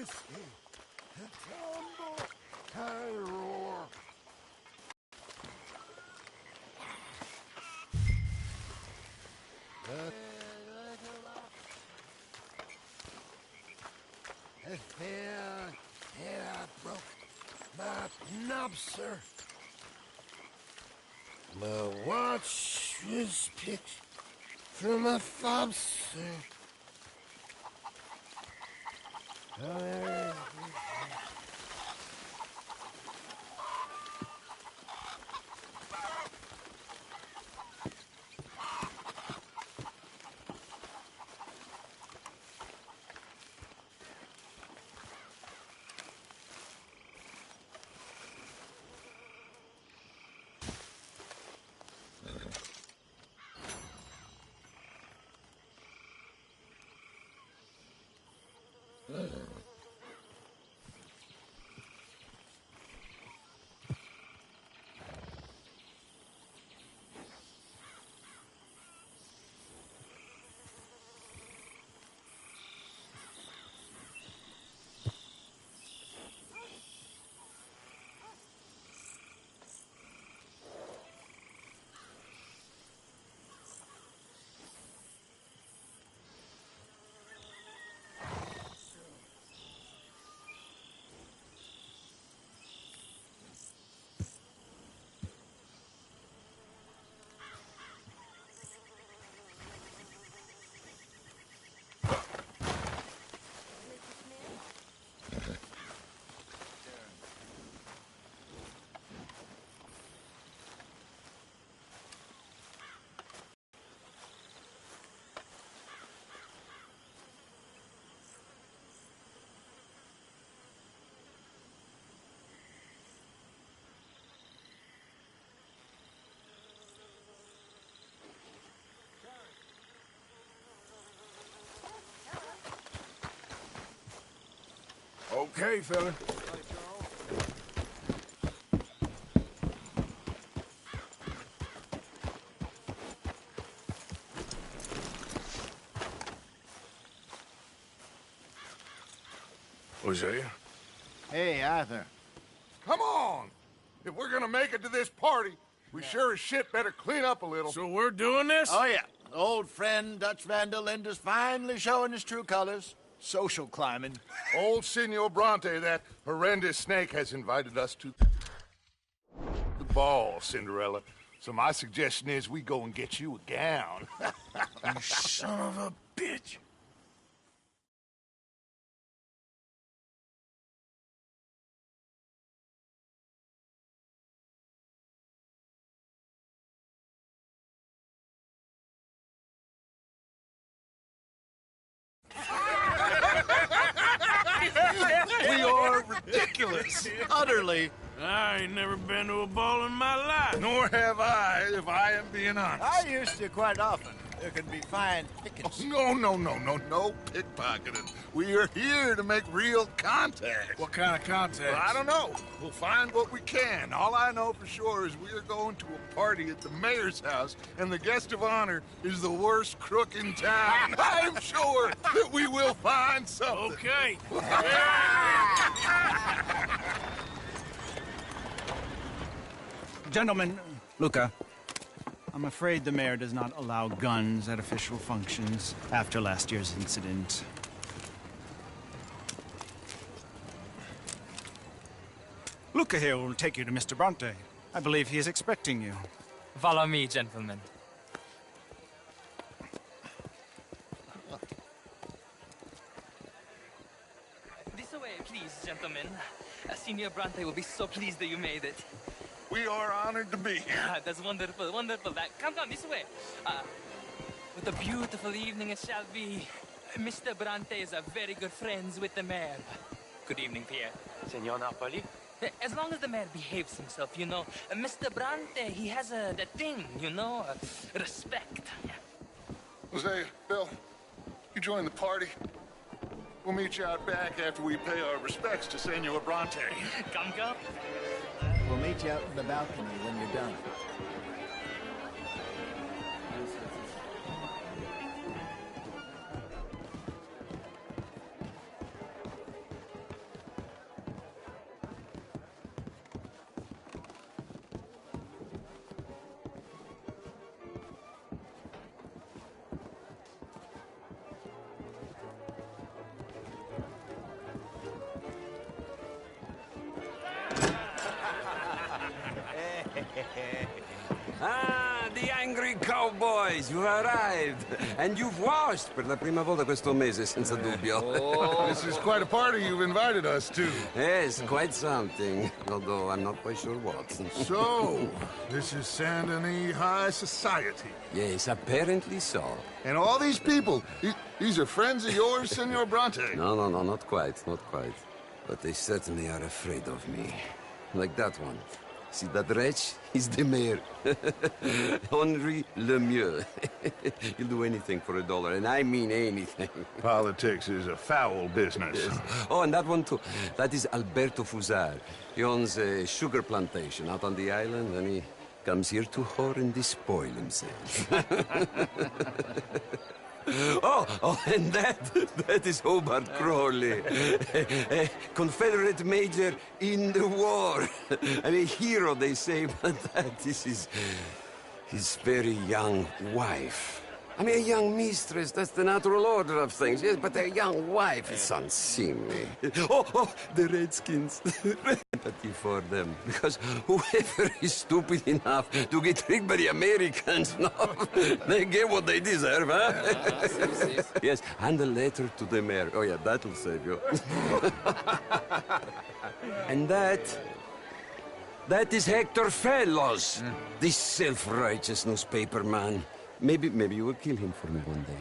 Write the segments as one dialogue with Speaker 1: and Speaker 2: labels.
Speaker 1: I broke my knob, sir. My watch was picked from my fob, sir.
Speaker 2: Okay, fella. Hosea?
Speaker 3: Hey, Arthur.
Speaker 4: Come on! If we're gonna make it to this party, we sure as shit better clean up a little.
Speaker 2: So we're doing this?
Speaker 3: Oh, yeah. Old friend Dutch Van der Linde's finally showing his true colors. Social climbing.
Speaker 4: Old Senor Bronte, that horrendous snake, has invited us to the ball, Cinderella. So my suggestion is we go and get you a gown.
Speaker 2: You son of a bitch.
Speaker 3: We are ridiculous. Utterly.
Speaker 2: I ain't never been to a ball in my life.
Speaker 4: Nor have I, if I am being honest.
Speaker 3: I used to quite often. There can be fine pickings.
Speaker 4: No pickpocketing. We are here to make real contact.
Speaker 2: What kind of contact?
Speaker 4: Well, I don't know. We'll find what we can. All I know for sure is we are going to a party at the mayor's house, and the guest of honor is the worst crook in town. I'm sure that we will find something.
Speaker 2: Okay.
Speaker 5: Gentlemen, Luca, I'm afraid the mayor does not allow guns at official functions after last year's incident. Luca here will take you to Mr. Bronte. I believe he is expecting you.
Speaker 6: Follow me, gentlemen. This way, please, gentlemen. Senior Bronte will be so pleased that you made it.
Speaker 4: We are honored to be here.
Speaker 6: That's wonderful, wonderful. Come this way. What a beautiful evening it shall be. Mr. Bronte is a very good friends with the mayor. Good evening, Pierre.
Speaker 7: Senor Napoli?
Speaker 6: As long as the mayor behaves himself, you know. Mr. Bronte, he has that thing, you know, respect.
Speaker 4: Jose, Bill, you join the party. We'll meet you out back after we pay our respects to Senor Bronte.
Speaker 6: Come.
Speaker 3: We'll meet you out in the balcony when you're done.
Speaker 7: Ah, the angry cowboys, you've arrived. And you've washed per la prima volta questo mese, senza dubbio.
Speaker 4: This is quite a party you've invited us to.
Speaker 7: Yes, quite something. Although I'm not quite sure what.
Speaker 4: So, this is Saint Denis High Society.
Speaker 7: Yes, apparently so.
Speaker 4: And all these people, these are friends of yours, Senor Bronte?
Speaker 7: No, not quite, not quite. But they certainly are afraid of me. Like that one. See that wretch? He's the mayor. Henri Lemieux. He'll do anything for $1, and I mean anything.
Speaker 4: Politics is a foul business.
Speaker 7: Yes. Oh, and that one too. That is Alberto Fusar. He owns a sugar plantation out on the island, and he comes here to whore and despoil himself. Oh, and that is Hobart Crawley, a Confederate major in the war. I mean, a hero, they say, but that is his very young wife. I mean, a young mistress, that's the natural order of things, yes, but a young wife is unseemly. Oh, the Redskins. Empathy for them, because whoever is stupid enough to get tricked by the Americans, no, they get what they deserve, huh? Yes, and a letter to the mayor. Oh, yeah, that'll save you. And that is Hector Fellows, this self-righteous newspaper man. Maybe you will kill him for me one day.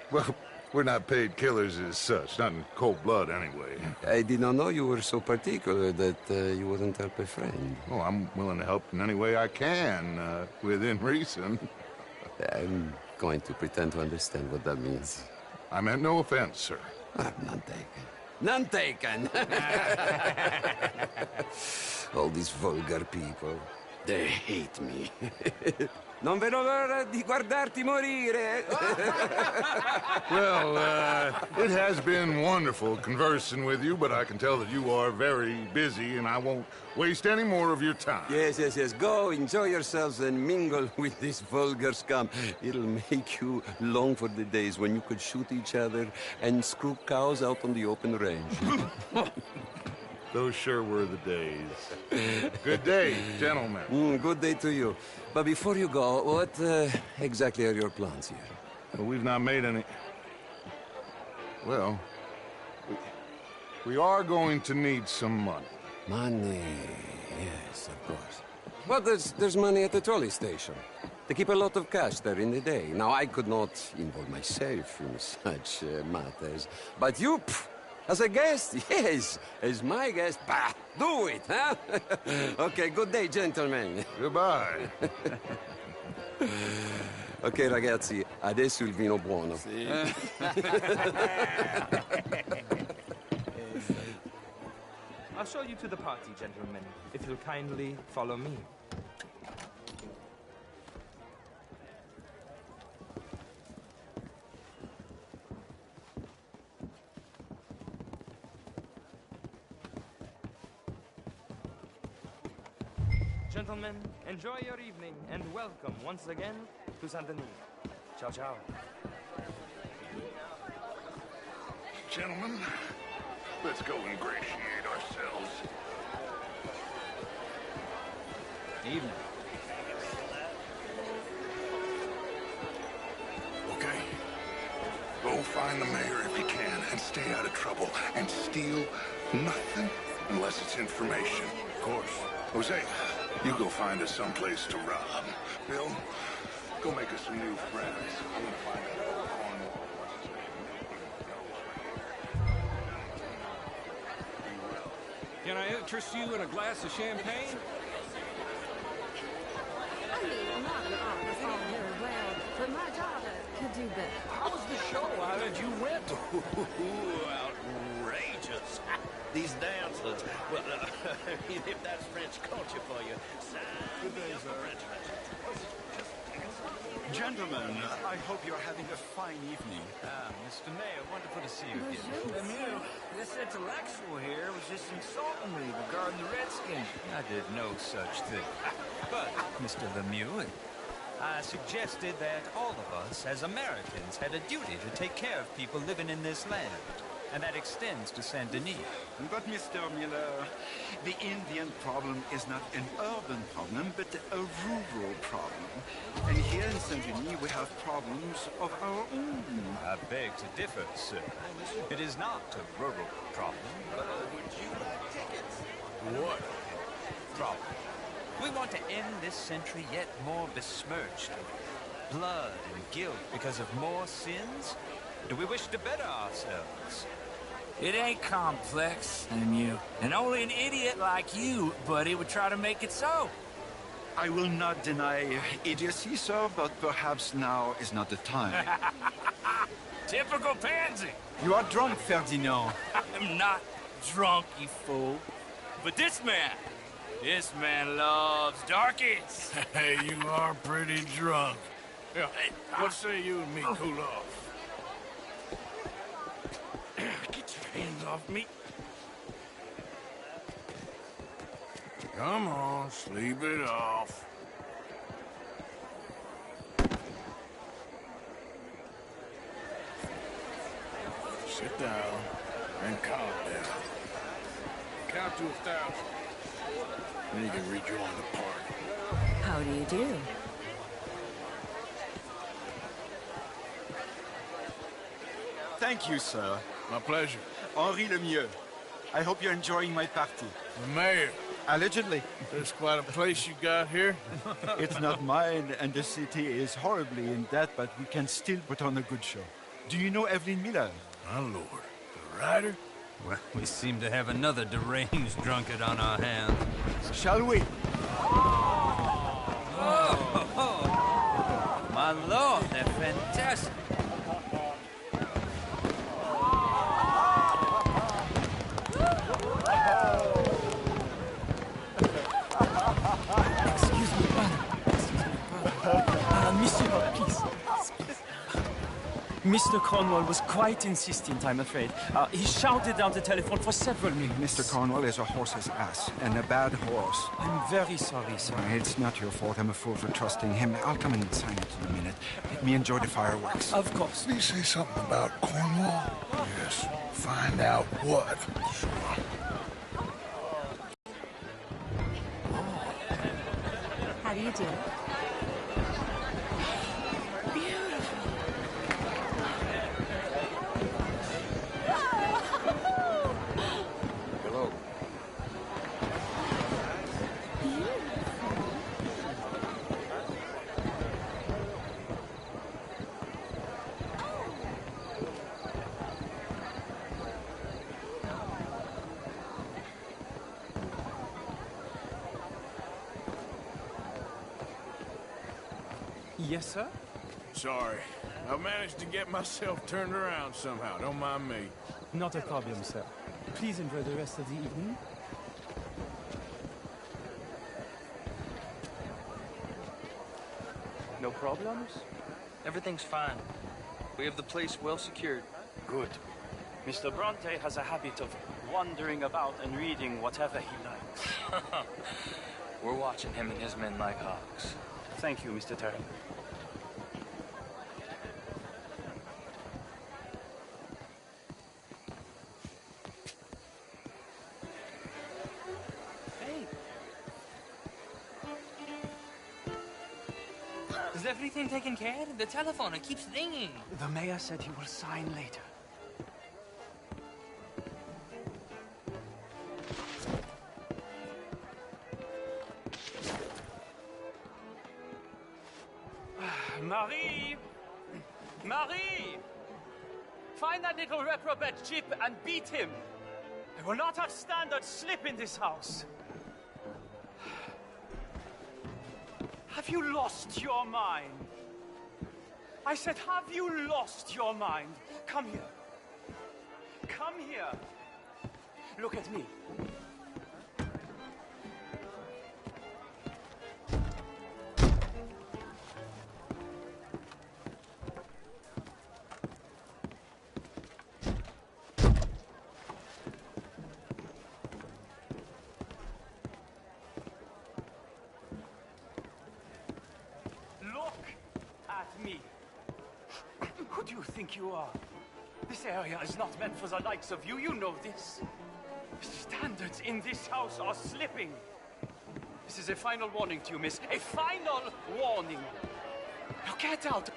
Speaker 4: Well, we're not paid killers as such, not in cold blood anyway.
Speaker 7: I did not know you were so particular that you wouldn't help a friend.
Speaker 4: Oh, I'm willing to help in any way I can, within reason.
Speaker 7: I'm going to pretend to understand what that means.
Speaker 4: I meant no offense, sir.
Speaker 7: None taken. None taken! All these vulgar people, they hate me. Non vedo l'ora di guardarti morire.
Speaker 4: Well, it has been wonderful conversing with you, but I can tell that you are very busy, and I won't waste any more of your time.
Speaker 7: Yes. Go, enjoy yourselves, and mingle with this vulgar scum. It'll make you long for the days when you could shoot each other and screw cows out on the open range.
Speaker 4: Those sure were the days. Good day, gentlemen.
Speaker 7: Good day to you. But before you go, what exactly are your plans here?
Speaker 4: Well, we've not made any... Well, we are going to need some money.
Speaker 7: Money, yes, of course. Well, there's money at the trolley station. They keep a lot of cash there in the day. Now, I could not involve myself in such matters. But you, as a guest, yes, as my guest, bah, do it, huh? Okay, good day, gentlemen.
Speaker 4: Goodbye.
Speaker 7: Ok, ragazzi, adesso il vino buono.
Speaker 6: I'll show you to the party, gentlemen, if you'll kindly follow me. Gentlemen, enjoy your evening and welcome once again to Saint Denis. Ciao, ciao.
Speaker 4: Gentlemen, let's go ingratiate ourselves.
Speaker 5: Evening.
Speaker 4: Okay. Go find the mayor if you can and stay out of trouble. And steal nothing unless it's information. Of course. Jose, you go find us someplace to rob. Bill, go make us some new friends. I'm gonna find out where Cornwall was.
Speaker 2: Can I interest you in a glass of champagne?
Speaker 8: I mean, not at all. It's all very well, but my daughter could do better.
Speaker 2: How was the show? How did you win?
Speaker 9: Outrageous. These dancers. Well, if that's French culture for you, sign me up for French lessons.
Speaker 5: Gentlemen, I hope you're having a fine evening.
Speaker 10: Mr. Mayor, wonderful to see you again. Lemieux, this intellectual here was just insulting me regarding the Redskins. I did no such thing. But, Mr. Lemieux, I suggested that all of us, as Americans, had a duty to take care of people living in this land. and that extends to Saint-Denis.
Speaker 11: But, Mr. Miller, the Indian problem is not an urban problem, but a rural problem. And here in Saint-Denis, we have problems of our own.
Speaker 10: I beg to differ, sir. It is not a rural problem, but
Speaker 2: What problem?
Speaker 10: we want to end this century yet more besmirched with blood and guilt because of more sins? Do we wish to better ourselves?
Speaker 12: It ain't complex, Lemieux. And only an idiot like you, buddy, would try to make it so.
Speaker 11: I will not deny idiocy, sir, but perhaps now is not the time.
Speaker 12: Typical pansy.
Speaker 11: You are drunk, Ferdinand.
Speaker 12: I'm not drunk, you fool. But this man loves darkies.
Speaker 1: Hey, you are pretty drunk. Yeah, what say you and me cool off?
Speaker 12: Get your hands off me.
Speaker 1: Come on, sleep it off. Sit down and calm down. Count to 1,000. Then you can rejoin the party.
Speaker 8: How do you do?
Speaker 11: Thank you, sir.
Speaker 1: My pleasure.
Speaker 11: Henri Lemieux. I hope you're enjoying my party.
Speaker 1: The mayor.
Speaker 11: Allegedly.
Speaker 1: There's quite a place you got here.
Speaker 11: It's not mine, and the city is horribly in debt, but we can still put on a good show. Do you know Evelyn Miller?
Speaker 1: My lord. The writer?
Speaker 2: Well, we seem to have another deranged drunkard on our hands.
Speaker 11: Shall we?
Speaker 12: My lord, they're fantastic.
Speaker 6: Excuse me, monsieur, please. Mr. Cornwall was quite insistent, I'm afraid. He shouted down the telephone for several minutes.
Speaker 11: Mr. Cornwall is a horse's ass, and a bad horse.
Speaker 6: I'm very sorry, sir.
Speaker 11: It's not your fault. I'm a fool for trusting him. I'll come and sign it in a minute. Let me enjoy the fireworks.
Speaker 6: Of course.
Speaker 1: Did he say something about Cornwall? Yes. Find out what.
Speaker 8: How do you do?
Speaker 3: Hello.
Speaker 6: Yes, sir?
Speaker 1: Sorry. I managed to get myself turned around somehow. Don't mind me.
Speaker 6: Not a problem, sir. Please enjoy the rest of the evening. No problems?
Speaker 13: Everything's fine. We have the place well secured.
Speaker 6: Good. Mr. Bronte has a habit of wandering about and reading whatever he likes.
Speaker 13: We're watching him and his men like hawks.
Speaker 6: Thank you, Mr. Terry.
Speaker 13: Hey. Is everything taken care of? The telephone, it keeps ringing.
Speaker 6: The mayor said he will sign later. Marie! Marie! Find that little reprobate Chip and beat him. I will not have standard slip in this house. Have you lost your mind? I said, have you lost your mind? Come here. Come here. Look at me. Look at me. Who do you think you are? This area is not meant for the likes of you. You know this. Standards in this house are slipping. This is a final warning to you, miss. A final warning. Now get out.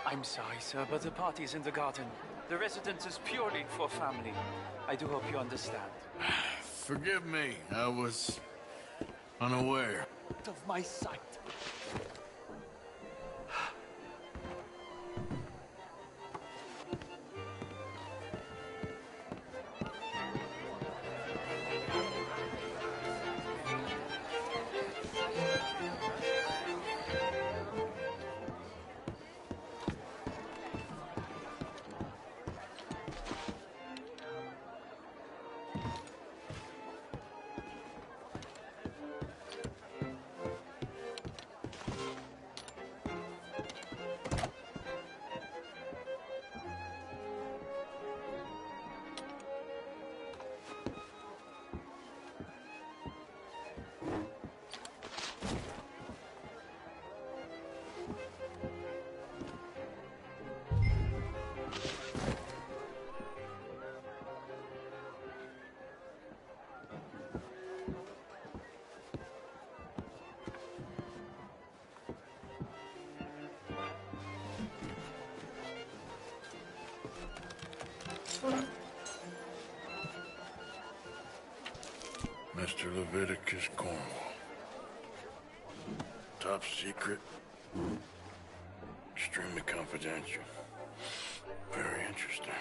Speaker 6: I'm sorry, sir, but the party's in the garden. The residence is purely for family. I do hope you understand.
Speaker 1: Forgive me. I was unaware.
Speaker 6: Out of my sight.
Speaker 1: Mr. Leviticus Cornwall. Top secret. Extremely confidential. Very interesting.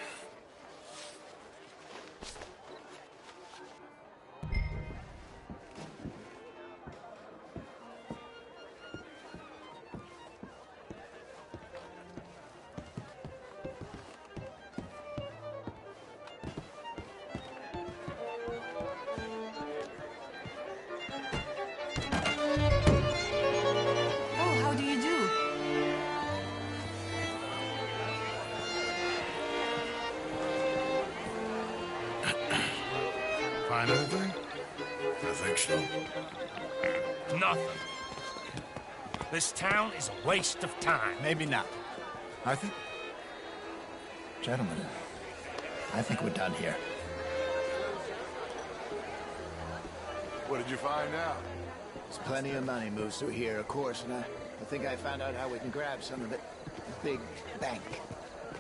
Speaker 4: Find anything?
Speaker 1: I think so.
Speaker 14: Nothing. This town is a waste of time.
Speaker 3: Maybe not. I think... Gentlemen, I think we're done here.
Speaker 4: What did you find out?
Speaker 3: There's plenty of money moves through here, of course, and I think I found out how we can grab some of it. A big bank.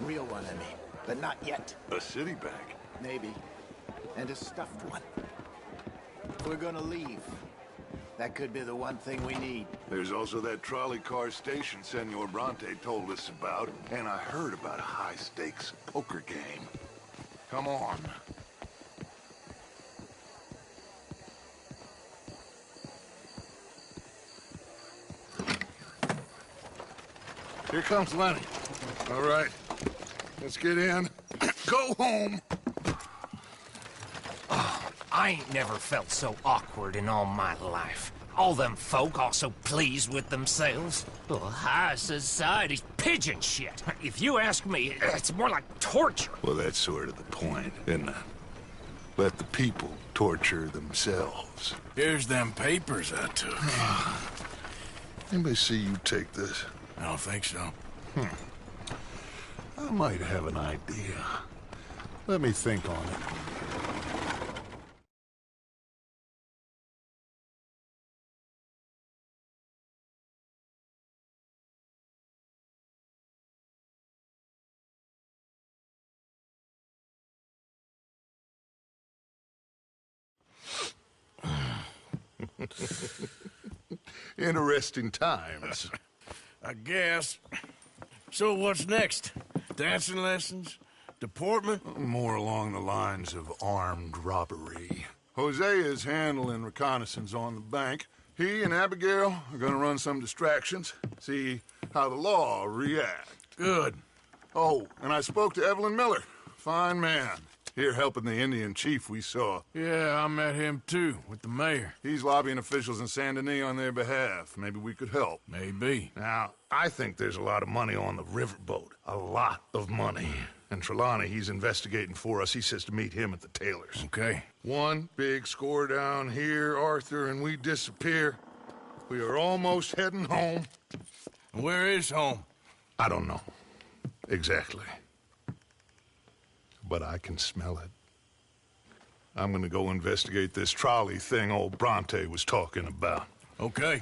Speaker 3: Real one, I mean. But not yet.
Speaker 4: A city bank?
Speaker 3: Maybe. And a stuffed one. If we're gonna leave, that could be the one thing we need.
Speaker 4: There's also that trolley car station Senor Bronte told us about, and I heard about a high-stakes poker game. Come on. Here comes Lenny. All right, let's get in. Go home.
Speaker 14: I ain't never felt so awkward in all my life. All them folk all so pleased with themselves. Oh, high society's pigeon shit. If you ask me, it's more like torture.
Speaker 4: Well, that's sort of the point, isn't it? Let the people torture themselves.
Speaker 1: Here's them papers I took.
Speaker 4: Anybody see you take this?
Speaker 1: I don't think so.
Speaker 4: I might have an idea. Let me think on it. Interesting times.
Speaker 1: I guess. So what's next? Dancing lessons? Deportment?
Speaker 4: More along the lines of armed robbery. Hosea is handling reconnaissance on the bank. He and Abigail are gonna run some distractions, see how the law reacts.
Speaker 1: Good.
Speaker 4: Oh, and I spoke to Evelyn Miller. Fine man. Here helping the Indian chief we saw.
Speaker 1: Yeah, I met him too, with the mayor.
Speaker 4: He's lobbying officials in Saint Denis on their behalf. Maybe we could help.
Speaker 1: Maybe.
Speaker 4: Now, I think there's a lot of money on the riverboat. A lot of money. And Trelawney, he's investigating for us. He says to meet him at the Taylor's.
Speaker 1: Okay.
Speaker 4: One big score down here, Arthur, and we disappear. We are almost heading home.
Speaker 1: Where is home?
Speaker 4: I don't know. Exactly. but I can smell it. I'm gonna go investigate this trolley thing old Bronte was talking about.
Speaker 1: Okay.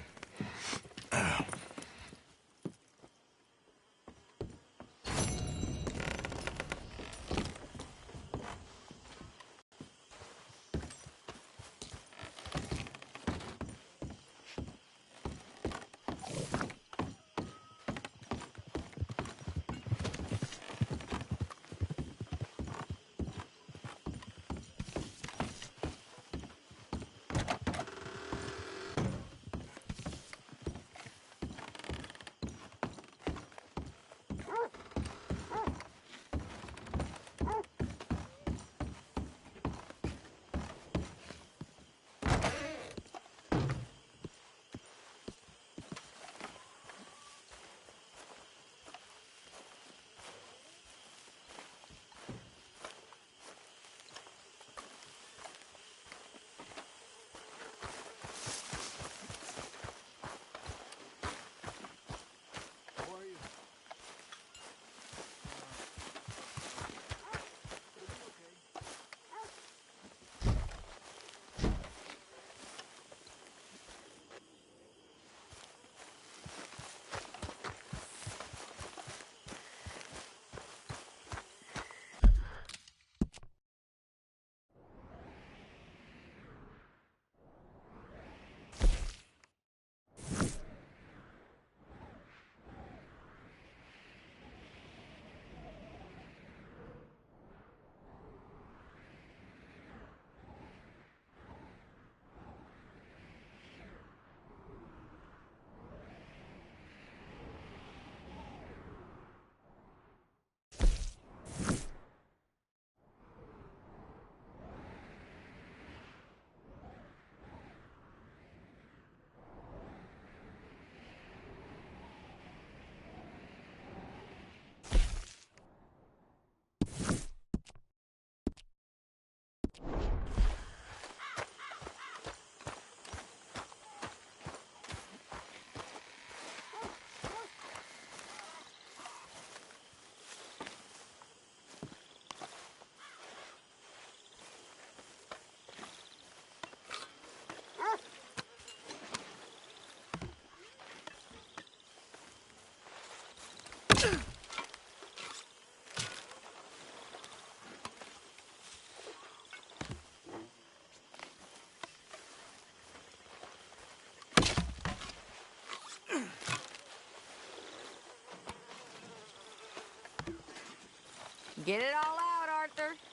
Speaker 8: Get it all out, Arthur.